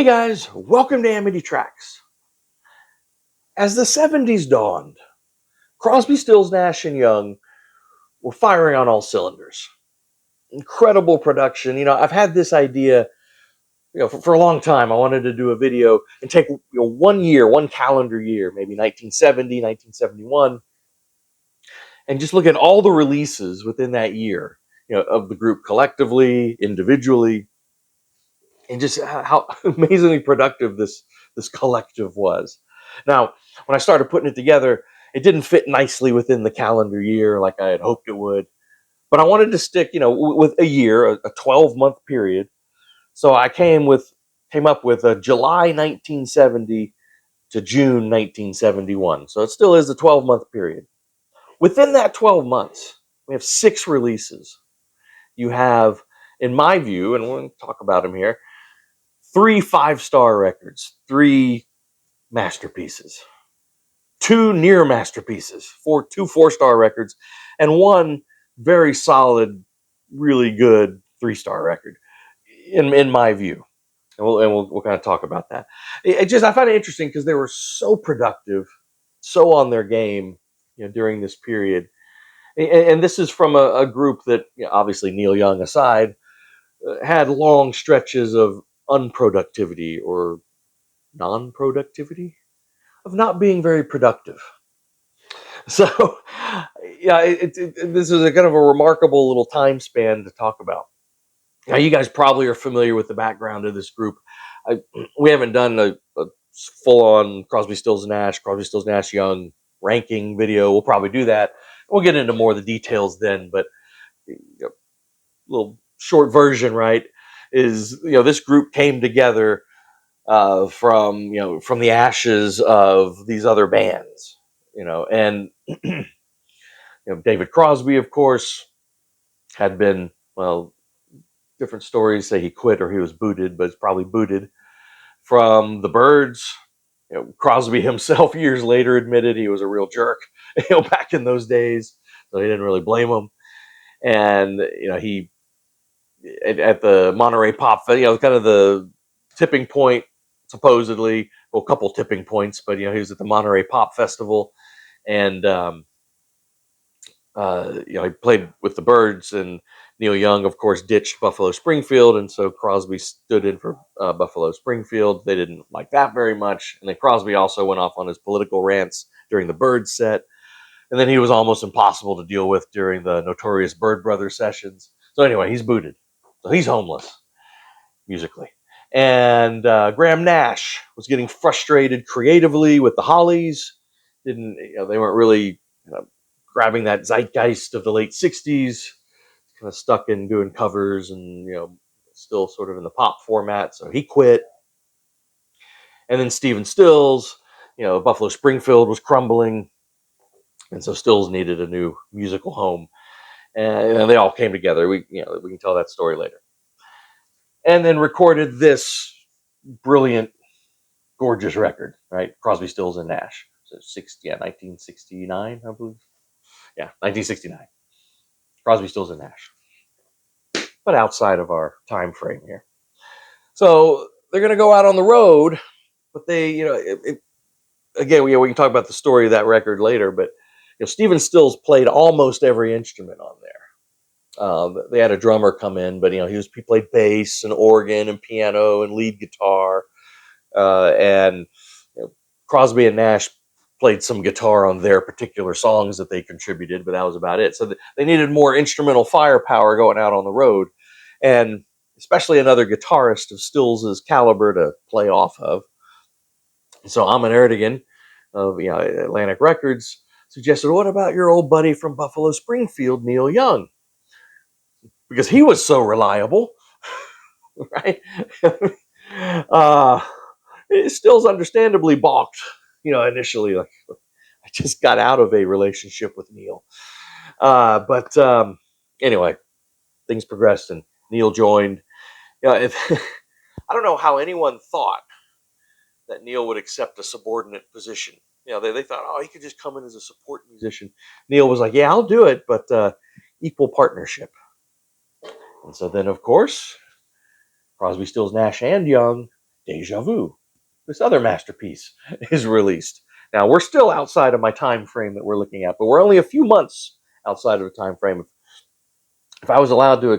Hey guys, welcome to Amity Tracks. As the 70s dawned, Crosby, Stills, Nash, and Young were firing on all cylinders. Incredible production. I've had this idea, for a long time. I wanted to do a video and take, 1 year, one calendar year, maybe 1970, 1971, and just look at all the releases within that year, of the group collectively, individually, and just how amazingly productive this collective was. Now, when I started putting it together, it didn't fit nicely within the calendar year like I had hoped it would. But I wanted to stick, with a year, a 12-month period. So I came up with a July 1970 to June 1971. So it still is a 12-month period. Within that 12 months, we have 6 releases. You have, in my view, and we'll talk about them here, 3 5-star records, 3 masterpieces, 2 near masterpieces, 2 4-star records, and 1 very solid, really good 3-star record, in my view. And we'll kind of talk about that. I find it interesting because they were so productive, so on their game, during this period. And this is from a group that, obviously Neil Young aside, had long stretches of unproductivity or non-productivity, of not being very productive. So, yeah, this is a kind of a remarkable little time span to talk about. Now, you guys probably are familiar with the background of this group. We haven't done a full-on Crosby, Stills, Nash, Young ranking video. We'll probably do that. We'll get into more of the details then, but little short version, right, is, this group came together from the ashes of these other bands, and David Crosby, of course, had been, well, different stories say he quit or he was booted, but it's probably booted from the Byrds. Crosby himself years later admitted he was a real jerk, back in those days, so he didn't really blame him. And he at the Monterey Pop, kind of the tipping point, supposedly, well, a couple tipping points, but he was at the Monterey Pop Festival, and he played with the Byrds, and Neil Young, of course, ditched Buffalo Springfield, and so Crosby stood in for Buffalo Springfield. They didn't like that very much, and then Crosby also went off on his political rants during the Byrds set, and then he was almost impossible to deal with during the notorious Byrd Brothers sessions. So anyway, he's booted, so he's homeless musically. And Graham Nash was getting frustrated creatively with the Hollies. They weren't really grabbing that zeitgeist of the late 60s, kind of stuck in doing covers and, still sort of in the pop format. So he quit. And then Stephen Stills, Buffalo Springfield was crumbling. And so Stills needed a new musical home. And they all came together. We can tell that story later. And then recorded this brilliant, gorgeous record, right? Crosby, Stills, and Nash. So 1969, I believe. Yeah, 1969. Crosby, Stills, and Nash. But outside of our time frame here. So they're going to go out on the road, but they, again, we can talk about the story of that record later, but Stephen Stills played almost every instrument on there. They had a drummer come in, but he played bass and organ and piano and lead guitar, and Crosby and Nash played some guitar on their particular songs that they contributed, but that was about it. So they needed more instrumental firepower going out on the road, and especially another guitarist of Stills' caliber to play off of. So Amon Erdogan of Atlantic Records suggested, what about your old buddy from Buffalo Springfield, Neil Young? Because he was so reliable, right? Stills understandably balked, initially, like, I just got out of a relationship with Neil. But anyway, things progressed and Neil joined. I don't know how anyone thought that Neil would accept a subordinate position. They thought, oh, he could just come in as a support musician. Neil was like, yeah, I'll do it, but equal partnership. And so then, of course, Crosby, Stills, Nash, and Young Deja Vu, this other masterpiece, is released. Now, we're still outside of my time frame that we're looking at, but we're only a few months outside of the time frame. If I was allowed to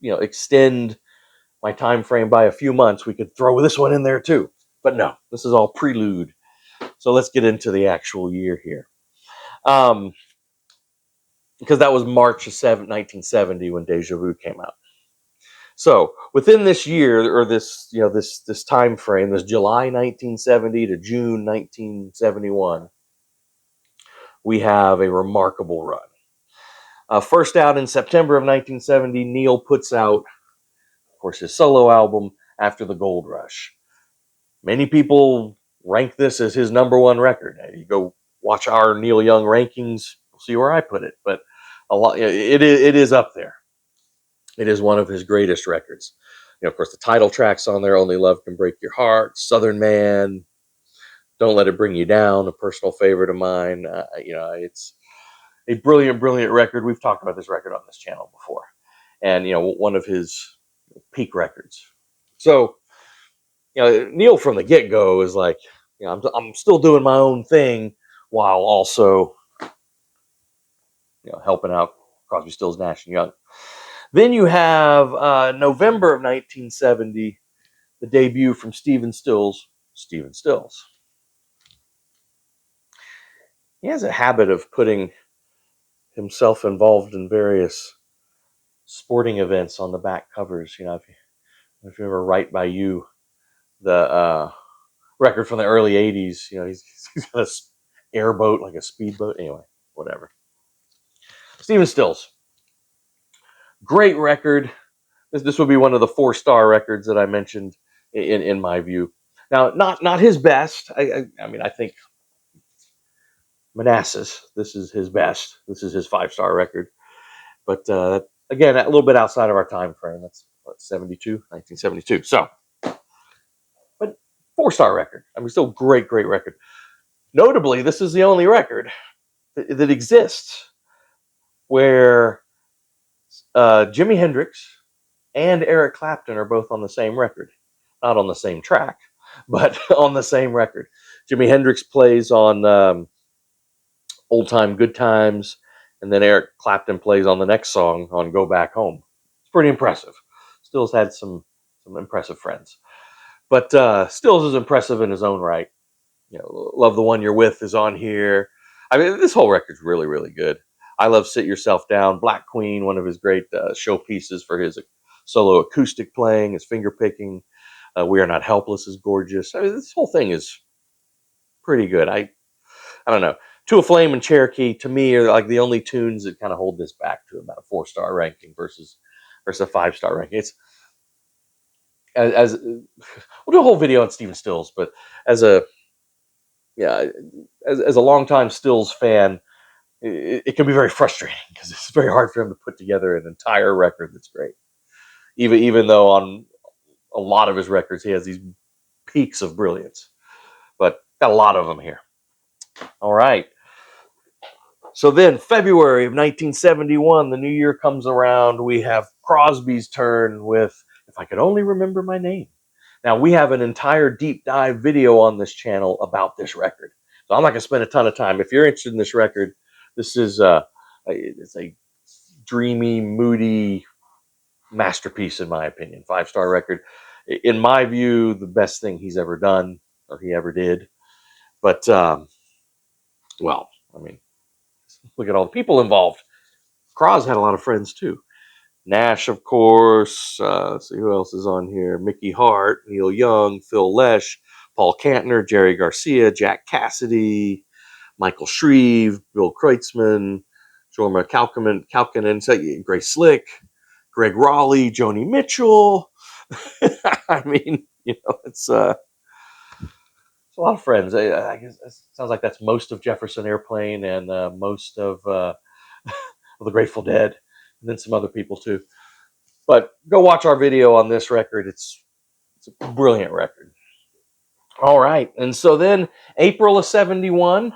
extend my time frame by a few months, we could throw this one in there too. But no, this is all prelude. So let's get into the actual year here. Because that was March of 1970 when Deja Vu came out. So within this year, or this time frame, this July 1970 to June 1971, we have a remarkable run. First out in September of 1970, Neil puts out, of course, his solo album, After the Gold Rush. Many people rank this as his number one record. You go watch our Neil Young rankings, you'll see where I put it. But it is up there. It is one of his greatest records. Of course, the title tracks on there: Only Love Can Break Your Heart, Southern Man, Don't Let It Bring You Down, a personal favorite of mine. It's a brilliant, brilliant record. We've talked about this record on this channel before. And, one of his peak records. So, Neil from the get-go is like, I'm still doing my own thing while also, helping out Crosby, Stills, Nash, and Young. Then you have November of 1970, the debut from Stephen Stills. He has a habit of putting himself involved in various sporting events on the back covers. If you remember Right By You, the record from the early 80s, he's got an airboat, like a speedboat. Anyway, whatever. Stephen Stills. Great record. This would be one of the 4-star records that I mentioned in my view. Now, not his best. I mean, I think Manassas, this is his best. This is his 5-star record. But again, a little bit outside of our time frame. That's 1972. So, but 4-star record. I mean, still great record. Notably, this is the only record that exists where Jimi Hendrix and Eric Clapton are both on the same record. Not on the same track, but on the same record. Jimi Hendrix plays on Old Time Good Times, and then Eric Clapton plays on the next song on Go Back Home. It's pretty impressive. Stills had some impressive friends. But Stills is impressive in his own right. Love the One You're With is on here. I mean, this whole record's really, really good. I love Sit Yourself Down. Black Queen, one of his great showpieces for his solo acoustic playing, his finger picking. We Are Not Helpless is gorgeous. I mean, this whole thing is pretty good. I don't know. To a Flame and Cherokee, to me, are like the only tunes that kind of hold this back to about a 4-star ranking versus a 5-star ranking. It's as we'll do a whole video on Stephen Stills, but as a longtime Stills fan, it can be very frustrating because it's very hard for him to put together an entire record that's great. Even though on a lot of his records he has these peaks of brilliance, but got a lot of them here. All right. So then, February of 1971, the new year comes around. We have Crosby's turn with If I Could Only Remember My Name. Now, we have an entire deep dive video on this channel about this record. So I'm not going to spend a ton of time. If you're interested in this record, this is it's a dreamy, moody masterpiece, in my opinion. 5-star record. In my view, the best thing he's ever done, or he ever did. But, well, I mean, look at all the people involved. Crosby had a lot of friends too. Nash, of course. Let's see who else is on here. Mickey Hart, Neil Young, Phil Lesh, Paul Kantner, Jerry Garcia, Jack Cassidy, Michael Shreve, Bill Kreutzmann, Jorma Kaukonen, Grace Slick, Greg Raleigh, Joni Mitchell. I mean, it's a lot of friends. I guess it sounds like that's most of Jefferson Airplane and most of the Grateful Dead, and then some other people too. But go watch our video on this record. It's a brilliant record. All right, and so then April of 71,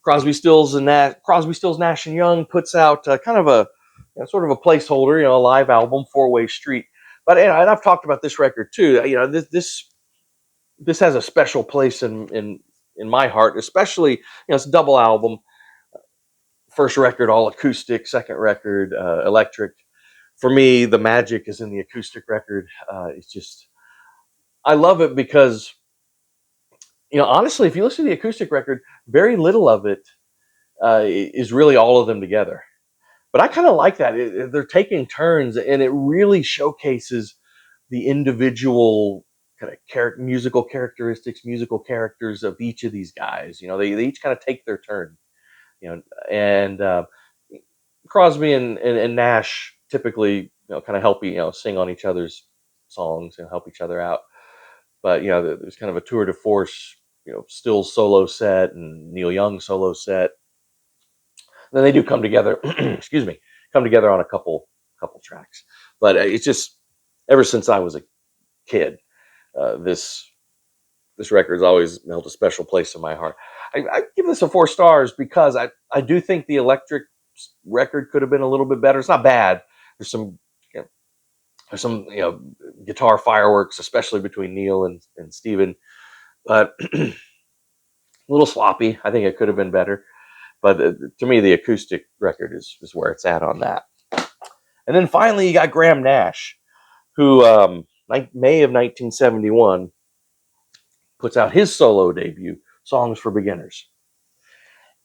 Crosby, Stills, Nash and Young puts out kind of a sort of a placeholder, a live album, 4-Way Street. But and I've talked about this record too. This this has a special place in my heart, especially, it's a double album. First record all acoustic, second record electric. For me, the magic is in the acoustic record. It's just, I love it because, honestly, if you listen to the acoustic record, very little of it is really all of them together. But I kind of like that. They're taking turns, and it really showcases the individual kind of musical characteristics, musical characters of each of these guys. They each kind of take their turn. And Crosby and Nash typically, kind of help sing on each other's songs and help each other out. But there's kind of a tour de force, Stills solo set and Neil Young solo set. Then they do come together. Excuse me, come together on a couple tracks. But it's just, ever since I was a kid, this record's always held a special place in my heart. I give this a 4 stars because I do think the electric record could have been a little bit better. It's not bad. There's some you know, there's some guitar fireworks, especially between Neil and Steven, but a little sloppy. I think it could have been better. But to me, the acoustic record is where it's at on that. And then finally, you got Graham Nash, who May of 1971 puts out his solo debut, Songs for Beginners.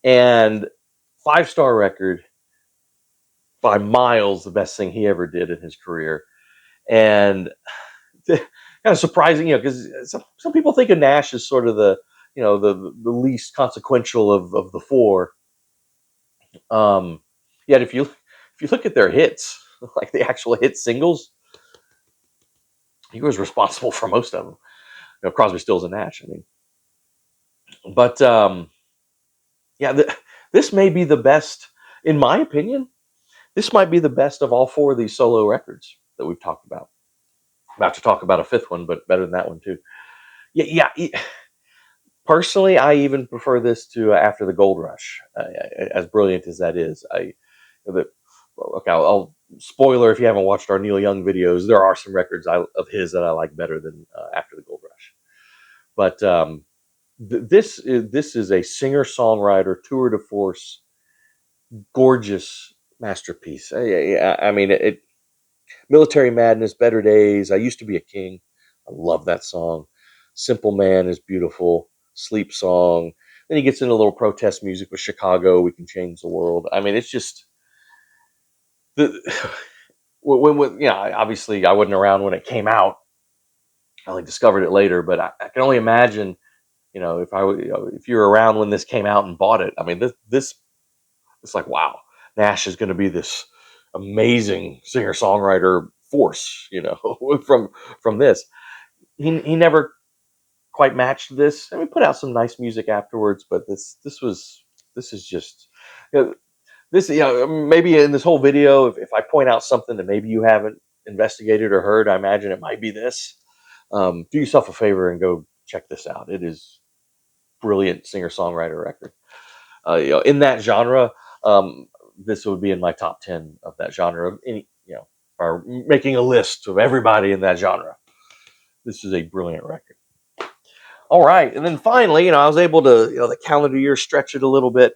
And 5-star record, by miles the best thing he ever did in his career. And kind of surprising, because some people think of Nash as sort of the least consequential of the 4. Yet if you look at their hits, like the actual hit singles, he was responsible for most of them. Crosby, Stills, and Nash. I mean, but this may be the best, in my opinion. This might be the best of all 4 of these solo records that we've talked about. About to talk about a 5th one, but better than that one too. Yeah. Personally, I even prefer this to After the Gold Rush, as brilliant as that is. I'll spoiler if you haven't watched our Neil Young videos. There are some records of his that I like better than After the Gold Rush. But this is a singer-songwriter tour de force, gorgeous masterpiece. I mean, Military Madness, Better Days, I Used to Be a King. I love that song. Simple Man is beautiful. Sleep Song. Then he gets into a little protest music with Chicago, We Can Change the World. I mean, it's just obviously I wasn't around when it came out. I only discovered it later, but I can only imagine, if you were around when this came out and bought it. I mean, this it's like, wow, Nash is going to be this amazing singer-songwriter force, from this. He never quite matched this. I mean, put out some nice music afterwards, but this is just, this, maybe in this whole video, if I point out something that maybe you haven't investigated or heard, I imagine it might be this. Do yourself a favor and go check this out. It is brilliant singer-songwriter record. In that genre, this would be in my top 10 of that genre. Or making a list of everybody in that genre. This is a brilliant record. All right, and then finally, I was able to, the calendar year, stretch it a little bit,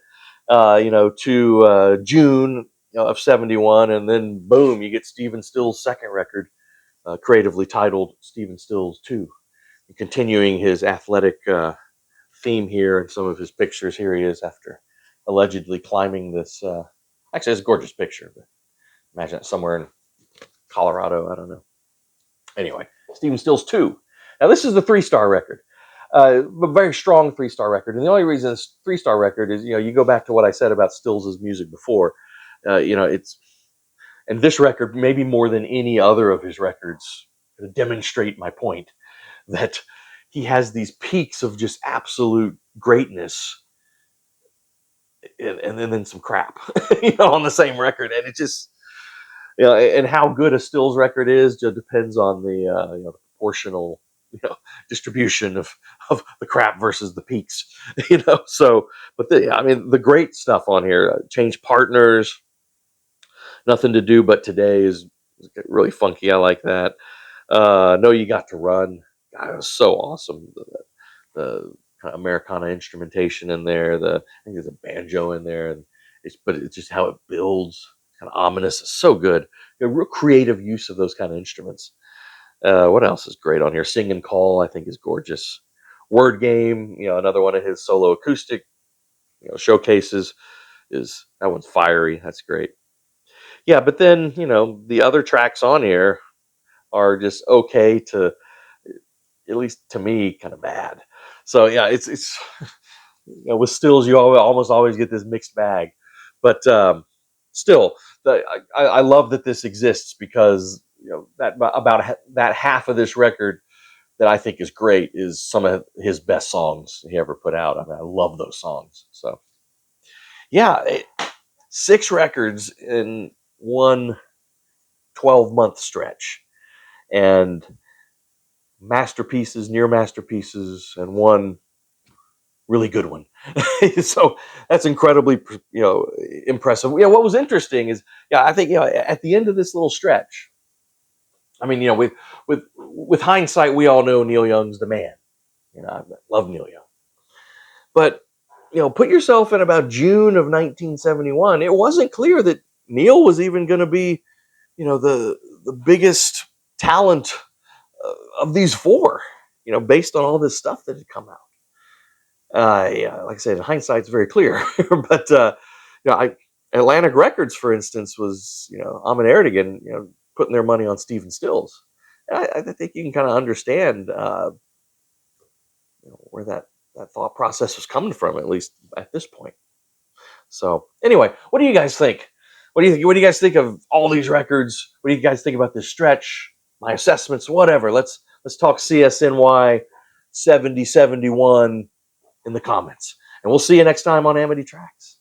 to June of 71, and then boom, you get Stephen Stills' second record, creatively titled Stephen Stills 2, continuing his athletic theme here in some of his pictures. Here he is after allegedly climbing this. Actually, it's a gorgeous picture, but imagine it somewhere in Colorado. I don't know. Anyway, Stephen Stills 2. Now, this is the 3-star record. A very strong 3-star record. And the only reason it's 3-star record is, you go back to what I said about Stills' music before. And this record, maybe more than any other of his records, demonstrate my point that he has these peaks of just absolute greatness and then some crap, on the same record. And it just, and how good a Stills record is just depends on the proportional, distribution of the crap versus the peaks, So, but the great stuff on here, Change Partners, Nothing to Do But Today is really funky. I like that. Know You Got to Run. God, it was so awesome. The kind of Americana instrumentation in there. I think there's a banjo in there, and but it's just how it builds, kind of ominous. It's so good. A real creative use of those kind of instruments. What else is great on here? Sing and Call, I think, is gorgeous. Word Game, another one of his solo acoustic, showcases is that one's fiery. That's great. Yeah, but then the other tracks on here are just okay to, at least to me, kind of bad. So yeah, it's with Stills you almost always get this mixed bag, but still, I love that this exists because that about that half of this record that I think is great is some of his best songs he ever put out. I mean, I love those songs. So yeah, 6 records in one 12-month stretch, and masterpieces, near masterpieces, and one really good one. So that's incredibly, impressive. Yeah, what was interesting is, I think, at the end of this little stretch, I mean, with hindsight, we all know Neil Young's the man. I love Neil Young, but put yourself in about June of 1971. It wasn't clear that Neil was even going to be, the biggest talent of these four. Based on all this stuff that had come out. Yeah, like I said, in hindsight, it's very clear. But Atlantic Records, for instance, was Ahmet Ertegun, putting their money on Stephen Stills. I think you can kind of understand where that thought process was coming from, at least at this point. So anyway, what do you guys think? What do you think? What do you guys think of all these records? What do you guys think about this stretch? My assessments, whatever. Let's talk CSNY 7071 in the comments. And we'll see you next time on Amity Tracks.